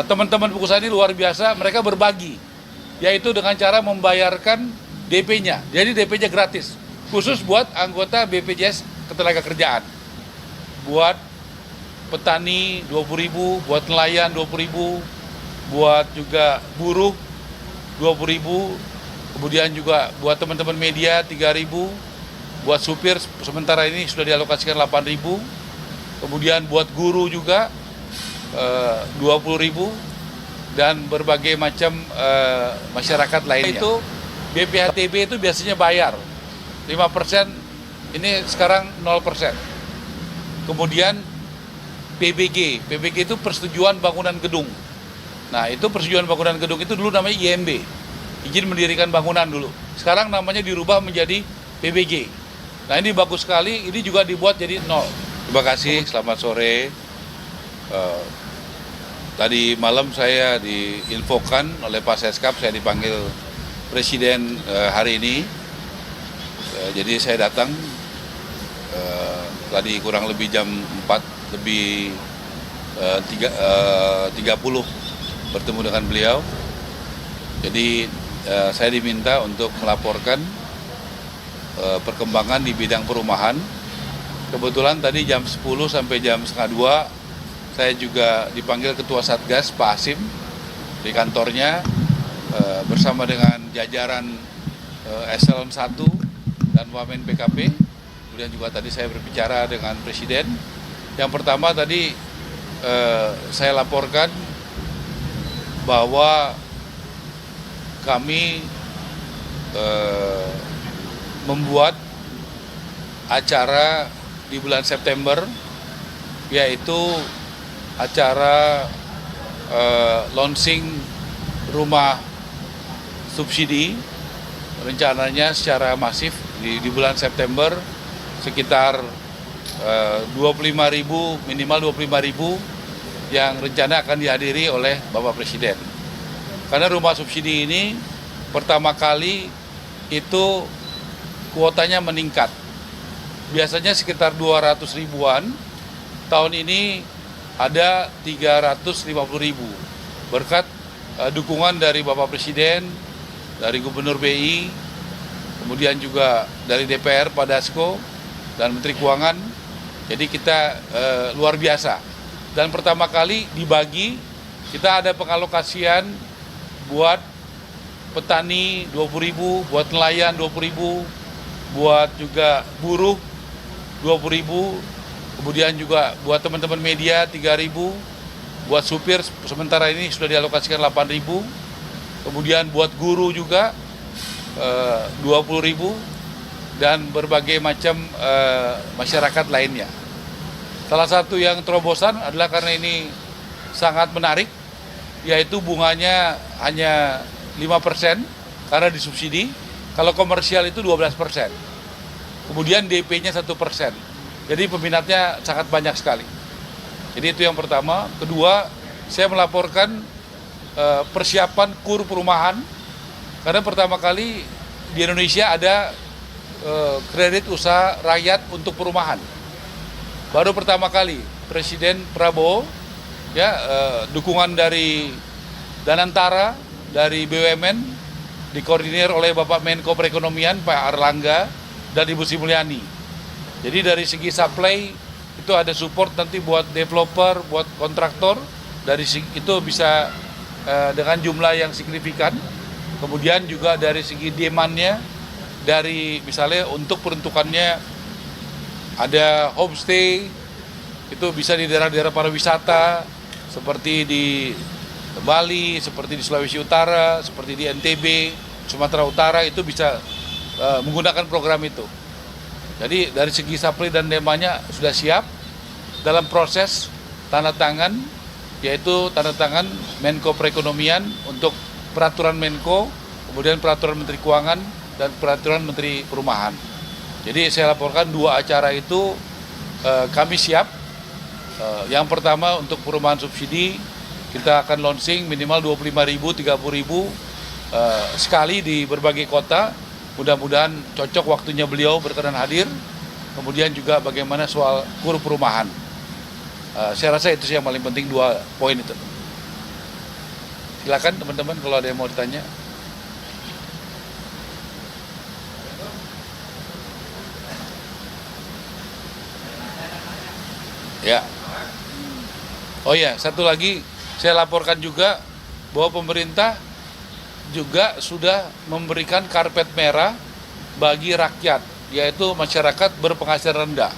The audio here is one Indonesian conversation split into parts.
teman-teman pengusaha ini luar biasa, mereka berbagi, yaitu dengan cara membayarkan DP-nya. Jadi DP-nya gratis, khusus buat anggota BPJS Ketenagakerjaan. Buat petani 20.000, buat nelayan 20.000, buat juga buruh 20.000, kemudian juga buat teman-teman media 3.000, buat supir sementara ini sudah dialokasikan 8.000, kemudian buat guru juga 20.000, dan berbagai macam masyarakat lainnya. Itu BPHTB itu biasanya bayar 5%, ini sekarang 0%. Kemudian PBG itu persetujuan bangunan gedung. Nah, itu persetujuan bangunan gedung itu dulu namanya IMB, izin mendirikan bangunan dulu. Sekarang namanya dirubah menjadi PBG. Nah, ini bagus sekali, ini juga dibuat jadi 0. Terima kasih, selamat sore. Tadi malam saya diinfokan oleh Pak Seskap, saya dipanggil Presiden hari ini. Jadi saya datang tadi kurang lebih jam 4 lebih 30 bertemu dengan beliau. Jadi saya diminta untuk melaporkan perkembangan di bidang perumahan. Kebetulan tadi jam 10 sampai jam setengah 2 saya juga dipanggil Ketua Satgas Pak Asim di kantornya bersama dengan jajaran Eselon 1 dan Wamen PKP. Kemudian juga tadi saya berbicara dengan Presiden. Yang pertama tadi saya laporkan bahwa kami membuat acara di bulan September, yaitu acara launching rumah subsidi, rencananya secara masif di bulan September sekitar 25.000, minimal 25.000 yang rencana akan dihadiri oleh Bapak Presiden. Karena rumah subsidi ini pertama kali itu kuotanya meningkat. Biasanya sekitar 200 ribuan, tahun ini ada 350.000 berkat dukungan dari Bapak Presiden, dari Gubernur BI, kemudian juga dari DPR Pak Dasko dan Menteri Keuangan. Jadi kita luar biasa. Dan pertama kali dibagi, kita ada pengalokasian buat petani 20.000, buat nelayan 20.000, buat juga buruh 20.000, kemudian juga buat teman-teman media 3.000, buat supir sementara ini sudah dialokasikan 8.000, kemudian buat guru juga 20.000, dan berbagai macam masyarakat lainnya. Salah satu yang terobosan adalah karena ini sangat menarik, yaitu bunganya hanya 5% karena disubsidi, kalau komersial itu 12%. Kemudian DP-nya 1%. Jadi peminatnya sangat banyak sekali. Jadi itu yang pertama. Kedua, saya melaporkan persiapan KUR perumahan, karena pertama kali di Indonesia ada kredit usaha rakyat untuk perumahan. Baru pertama kali Presiden Prabowo, ya, dukungan dari Danantara, dari BUMN, dikoordinir oleh Bapak Menko Perekonomian Pak Erlangga dan Ibu Sri Mulyani. Jadi dari segi supply itu ada support nanti buat developer, buat kontraktor, dari itu bisa dengan jumlah yang signifikan. Kemudian juga dari segi demand-nya, dari misalnya untuk peruntukannya ada homestay, itu bisa di daerah-daerah pariwisata seperti di Bali, seperti di Sulawesi Utara, seperti di NTB, Sumatera Utara, itu bisa menggunakan program itu. Jadi dari segi supply dan demand-nya sudah siap, dalam proses tanda tangan, yaitu tanda tangan Menko Perekonomian untuk peraturan Menko, kemudian peraturan Menteri Keuangan, dan peraturan Menteri Perumahan. Jadi saya laporkan dua acara itu kami siap. Yang pertama untuk perumahan subsidi, kita akan launching minimal 25.000, 30.000 sekali di berbagai kota. Mudah-mudahan cocok waktunya beliau berkenan hadir. Kemudian juga bagaimana soal KUR perumahan. Saya rasa itu sih yang paling penting, dua poin itu. Silakan teman-teman kalau ada yang mau ditanya. Ya. Oh ya, satu lagi saya laporkan juga bahwa pemerintah juga sudah memberikan karpet merah bagi rakyat, yaitu masyarakat berpenghasilan rendah.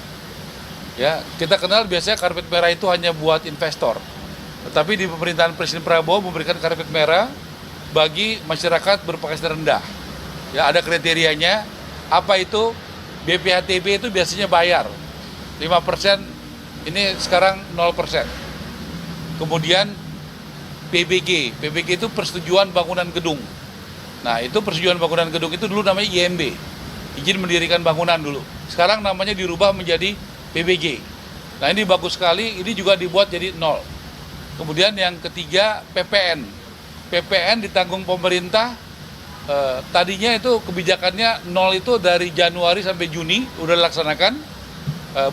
Ya, kita kenal biasanya karpet merah itu hanya buat investor. Tetapi di pemerintahan Presiden Prabowo memberikan karpet merah bagi masyarakat berpenghasilan rendah. Ya, ada kriterianya. Apa itu? BPHTB itu biasanya bayar 5%, ini sekarang 0%. Kemudian PBG itu persetujuan bangunan gedung. Nah, itu persetujuan bangunan gedung itu dulu namanya IMB, izin mendirikan bangunan dulu. Sekarang namanya dirubah menjadi PBG. Nah, ini bagus sekali, ini juga dibuat jadi 0. Kemudian yang ketiga PPN ditanggung pemerintah. Tadinya itu kebijakannya 0 itu dari Januari sampai Juni udah dilaksanakan.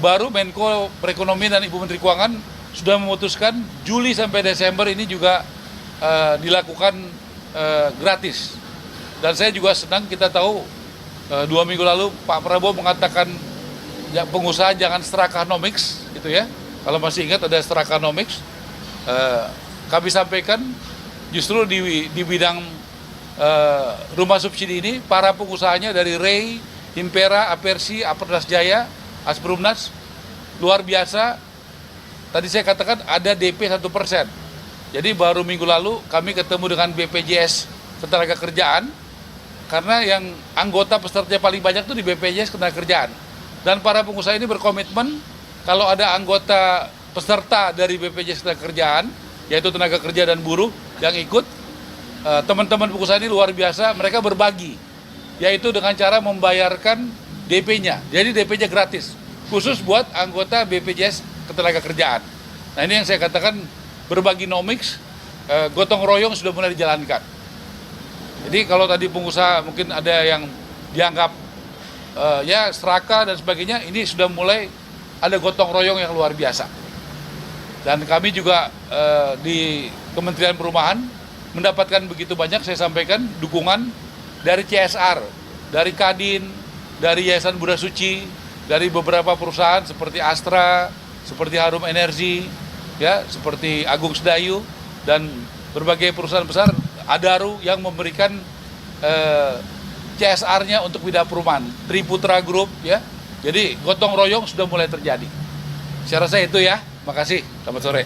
Baru Menko Perekonomian dan Ibu Menteri Keuangan sudah memutuskan Juli sampai Desember ini juga dilakukan gratis. Dan saya juga senang, kita tahu 2 minggu lalu Pak Prabowo mengatakan ya, pengusaha jangan Strakanomics gitu ya. Kalau masih ingat ada Strakanomics. Kami sampaikan justru di bidang rumah subsidi ini para pengusahanya dari Rei, Impera, Apersi, Aperdas Jaya, Asperumnas luar biasa. Tadi saya katakan ada DP 1%. Jadi baru minggu lalu kami ketemu dengan BPJS Ketenagakerjaan, karena yang anggota peserta paling banyak itu di BPJS Ketenagakerjaan. Dan para pengusaha ini berkomitmen kalau ada anggota peserta dari BPJS Ketenagakerjaan, yaitu tenaga kerja dan buruh yang ikut, teman-teman pengusaha ini luar biasa, mereka berbagi, yaitu dengan cara membayarkan DP-nya. Jadi DP-nya gratis, khusus buat anggota BPJS Ketenagakerjaan. Nah, ini yang saya katakan berbagi nomics, gotong royong sudah mulai dijalankan. Jadi kalau tadi pengusaha mungkin ada yang dianggap ya seraka dan sebagainya, ini sudah mulai ada gotong royong yang luar biasa. Dan kami juga di Kementerian Perumahan mendapatkan begitu banyak, saya sampaikan, dukungan dari CSR, dari Kadin, dari Yayasan Bunda Suci, dari beberapa perusahaan seperti Astra, seperti Harum Energi, ya, seperti Agung Sedayu, dan berbagai perusahaan besar, Adaru yang memberikan CSR-nya untuk bidang perumahan, Triputra Group, ya. Jadi gotong royong sudah mulai terjadi. Saya rasa itu ya. Makasih. Selamat sore.